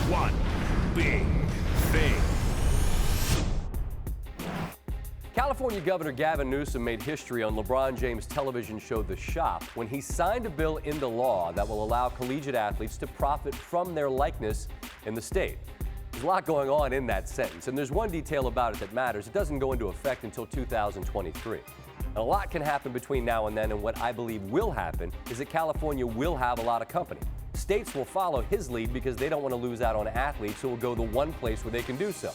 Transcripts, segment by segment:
one big thing. California Governor Gavin Newsom made history on LeBron James' television show The Shop when he signed a bill into law that will allow collegiate athletes to profit from their likeness in the state. There's a lot going on in that sentence, and there's one detail about it that matters. It doesn't go into effect until 2023. And a lot can happen between now and then, and what I believe will happen is that California will have a lot of company. States will follow his lead because they don't want to lose out on athletes who will go the one place where they can do so.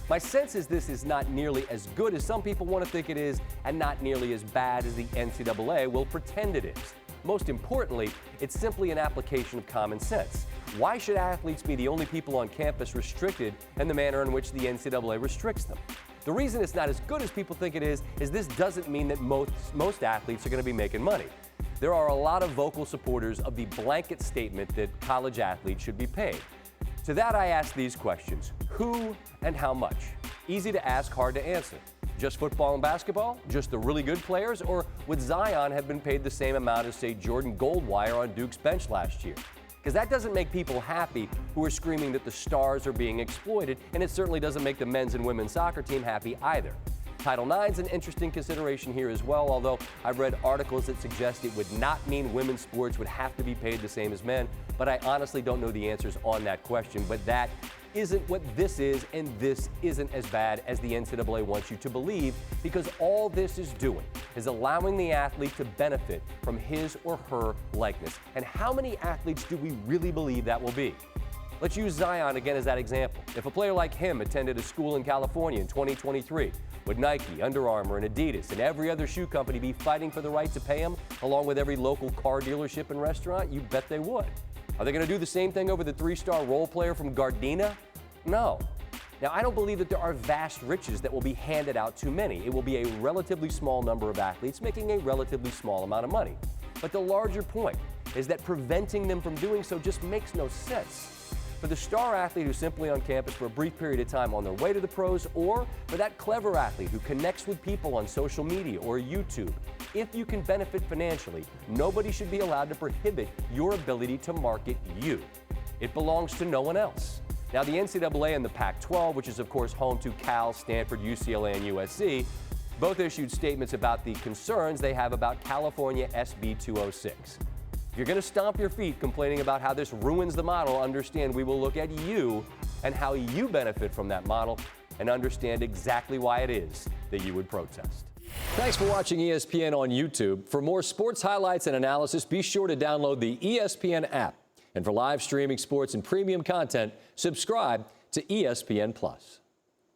My sense is this is not nearly as good as some people want to think it is, and not nearly as bad as the NCAA will pretend it is. Most importantly, it's simply an application of common sense. Why should athletes be the only people on campus restricted in the manner in which the NCAA restricts them? The reason it's not as good as people think it is this doesn't mean that most athletes are going to be making money. There are a lot of vocal supporters of the blanket statement that college athletes should be paid. To that, I ask these questions. Who and how much? Easy to ask, hard to answer. Just football and basketball? Just the really good players? Or would Zion have been paid the same amount as, say, Jordan Goldwire on Duke's bench last year? Because that doesn't make people happy who are screaming that the stars are being exploited, and it certainly doesn't make the men's and women's soccer team happy either. Title IX is an interesting consideration here as well, although I've read articles that suggest it would not mean women's sports would have to be paid the same as men, but I honestly don't know the answers on that question. But that isn't what this is, and this isn't as bad as the NCAA wants you to believe, because all this is doing is allowing the athlete to benefit from his or her likeness. And how many athletes do we really believe that will be? Let's use Zion again as that example. If a player like him attended a school in California in 2023, would Nike, Under Armour, and Adidas, and every other shoe company be fighting for the right to pay him, along with every local car dealership and restaurant? You bet they would. Are they going to do the same thing over the three-star role player from Gardena? No. Now, I don't believe that there are vast riches that will be handed out to many. It will be a relatively small number of athletes making a relatively small amount of money. But the larger point is that preventing them from doing so just makes no sense. For the star athlete who's simply on campus for a brief period of time on their way to the pros, or for that clever athlete who connects with people on social media or YouTube, if you can benefit financially, nobody should be allowed to prohibit your ability to market you. It belongs to no one else. Now, the NCAA and the Pac-12, which is of course home to Cal, Stanford, UCLA, and USC, both issued statements about the concerns they have about California SB 206. If you're going to stomp your feet complaining about how this ruins the model, understand we will look at you and how you benefit from that model and understand exactly why it is that you would protest. Thanks for watching ESPN on YouTube. For more sports highlights and analysis, be sure to download the ESPN app. And for live streaming sports and premium content, subscribe to ESPN+.